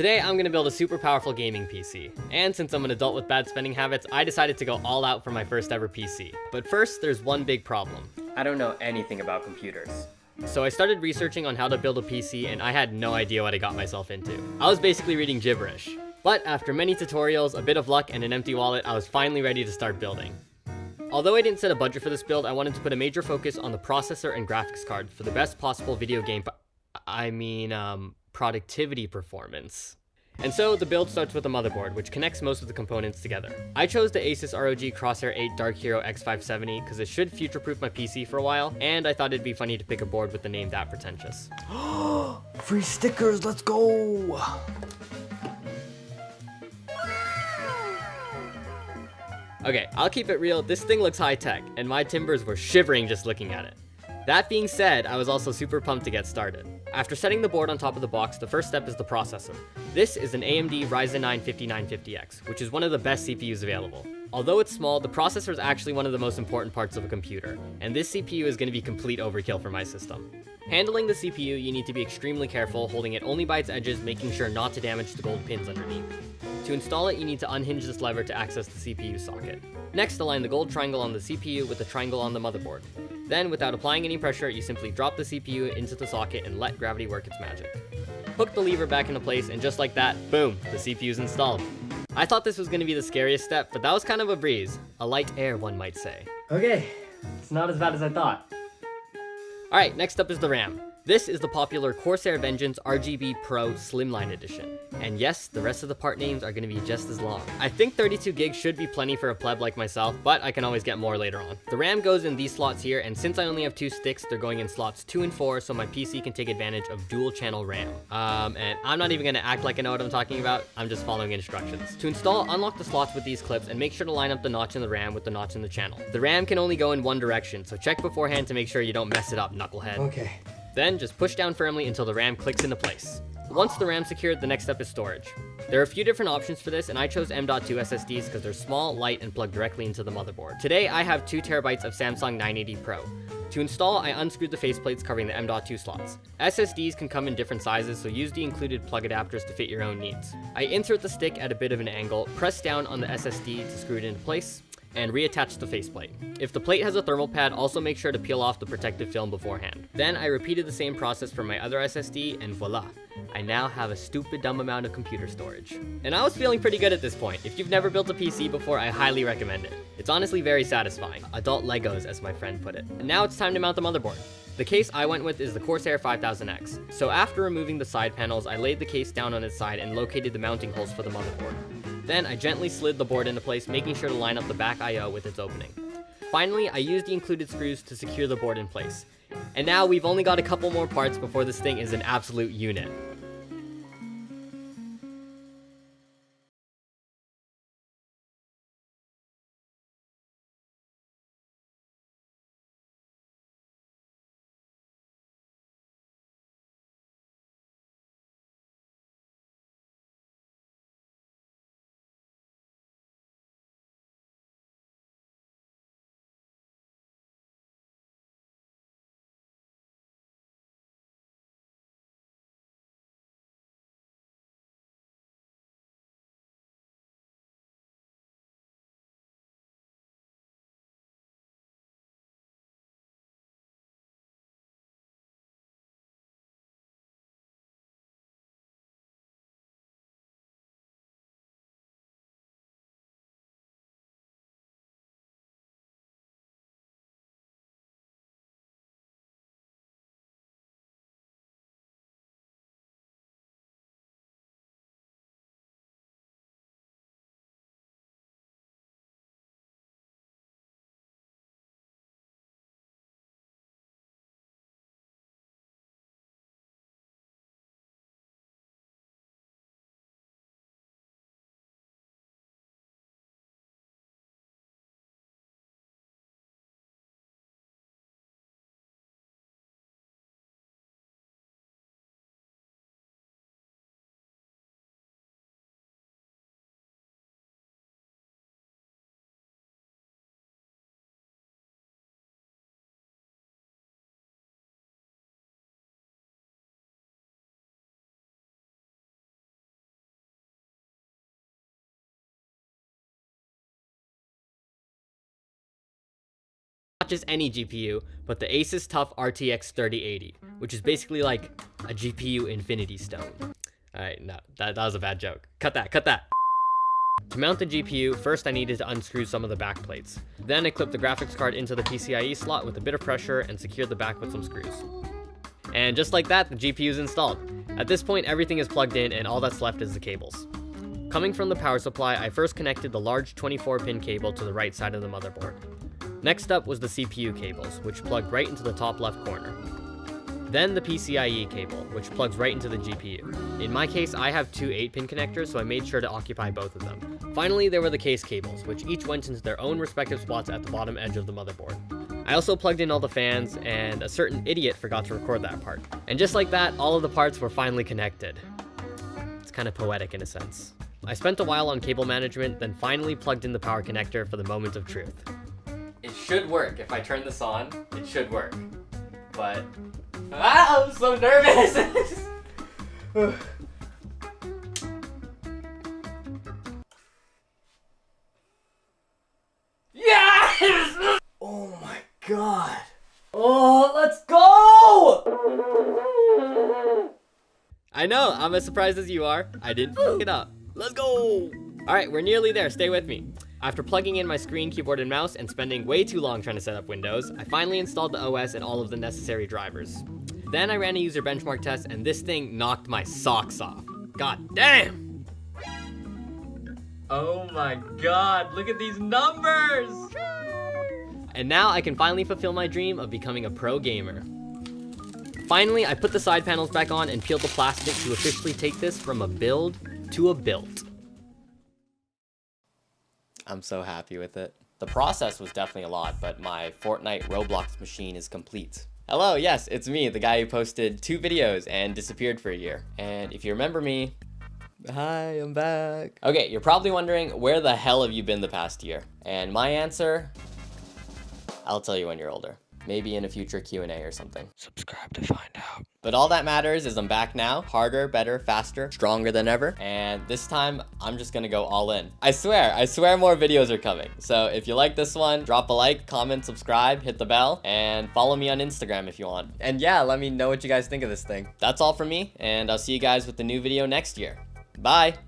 Today I'm gonna build a super powerful gaming PC, and since I'm an adult with bad spending habits, I decided to go all out for my first ever PC. But first, there's one big problem. I don't know anything about computers. So I started researching on how to build a PC and I had no idea what I got myself into. I was basically reading gibberish. But after many tutorials, a bit of luck, and an empty wallet, I was finally ready to start building. Although I didn't set a budget for this build, I wanted to put a major focus on the processor and graphics card for the best possible video game productivity performance. And so the build starts with a motherboard, which connects most of the components together. I chose the ASUS ROG Crosshair 8 Dark Hero X570 because it should future-proof my PC for a while, and I thought it'd be funny to pick a board with the name that pretentious. Free stickers, let's go! Okay, I'll keep it real, this thing looks high-tech, and my timbers were shivering just looking at it. That being said, I was also super pumped to get started. After setting the board on top of the box, the first step is the processor. This is an AMD Ryzen 9 5950X, which is one of the best CPUs available. Although it's small, the processor is actually one of the most important parts of a computer, and this CPU is going to be complete overkill for my system. Handling the CPU, you need to be extremely careful, holding it only by its edges, making sure not to damage the gold pins underneath. To install it, you need to unhinge this lever to access the CPU socket. Next, align the gold triangle on the CPU with the triangle on the motherboard. Then, without applying any pressure, you simply drop the CPU into the socket and let gravity work its magic. Hook the lever back into place, and just like that, boom, the CPU is installed. I thought this was going to be the scariest step, but that was kind of a breeze. A light air, one might say. Okay, it's not as bad as I thought. Alright, next up is the RAM. This is the popular Corsair Vengeance RGB Pro Slimline Edition. And yes, the rest of the part names are going to be just as long. I think 32 gigs should be plenty for a pleb like myself, but I can always get more later on. The RAM goes in these slots here, and since I only have 2 sticks, they're going in slots 2 and 4, so my PC can take advantage of dual channel RAM. And I'm not even going to act like I know what I'm talking about, I'm just following instructions. To install, unlock the slots with these clips and make sure to line up the notch in the RAM with the notch in the channel. The RAM can only go in one direction, so check beforehand to make sure you don't mess it up, knucklehead. Okay. Then just push down firmly until the RAM clicks into place. Once the RAM's secured, the next step is storage. There are a few different options for this, and I chose M.2 SSDs because they're small, light, and plug directly into the motherboard. Today, I have 2 TB of Samsung 980 Pro. To install, I unscrewed the faceplates covering the M.2 slots. SSDs can come in different sizes, so use the included plug adapters to fit your own needs. I insert the stick at a bit of an angle, press down on the SSD to screw it into place, and reattach the faceplate. If the plate has a thermal pad, also make sure to peel off the protective film beforehand. Then I repeated the same process for my other SSD, and voila, I now have a stupid dumb amount of computer storage. And I was feeling pretty good at this point. If you've never built a PC before, I highly recommend it. It's honestly very satisfying. Adult Legos, as my friend put it. And now it's time to mount the motherboard. The case I went with is the Corsair 5000X. So after removing the side panels, I laid the case down on its side and located the mounting holes for the motherboard. Then I gently slid the board into place, making sure to line up the back I/O with its opening. Finally, I used the included screws to secure the board in place. And now we've only got a couple more parts before this thing is an absolute unit. just any GPU, but the ASUS TUF RTX 3080, which is basically like a GPU infinity stone. Alright, no, that was a bad joke. Cut that. To mount the GPU, first I needed to unscrew some of the back plates. Then I clipped the graphics card into the PCIe slot with a bit of pressure and secured the back with some screws. And just like that, the GPU is installed. At this point, everything is plugged in and all that's left is the cables. Coming from the power supply, I first connected the large 24-pin cable to the right side of the motherboard. Next up was the CPU cables, which plugged right into the top left corner. Then the PCIe cable, which plugs right into the GPU. In my case, I have two 8-pin connectors, so I made sure to occupy both of them. Finally, there were the case cables, which each went into their own respective spots at the bottom edge of the motherboard. I also plugged in all the fans, and a certain idiot forgot to record that part. And just like that, all of the parts were finally connected. It's kind of poetic in a sense. I spent a while on cable management, then finally plugged in the power connector for the moment of truth. It should work. If I turn this on, it should work. But I'm so nervous. Yes! Oh my god. Oh, let's go! I know, I'm as surprised as you are. I didn't fuck it up. Let's go! Alright, we're nearly there. Stay with me. After plugging in my screen, keyboard, and mouse, and spending way too long trying to set up Windows, I finally installed the OS and all of the necessary drivers. Then I ran a user benchmark test, and this thing knocked my socks off. God damn! Oh my god, look at these numbers! And now I can finally fulfill my dream of becoming a pro gamer. Finally, I put the side panels back on and peeled the plastic to officially take this from a build to a built. I'm so happy with it. The process was definitely a lot, but my Fortnite Roblox machine is complete. Hello, yes, it's me, the guy who posted 2 videos and disappeared for a year. And if you remember me, hi, I'm back. Okay, you're probably wondering, where the hell have you been the past year? And my answer, I'll tell you when you're older. Maybe in a future Q&A or something. Subscribe to find out. But all that matters is I'm back now, harder, better, faster, stronger than ever. And this time, I'm just gonna go all in. I swear more videos are coming. So if you like this one, drop a like, comment, subscribe, hit the bell, and follow me on Instagram if you want. And yeah, let me know what you guys think of this thing. That's all from me, and I'll see you guys with the new video next year. Bye!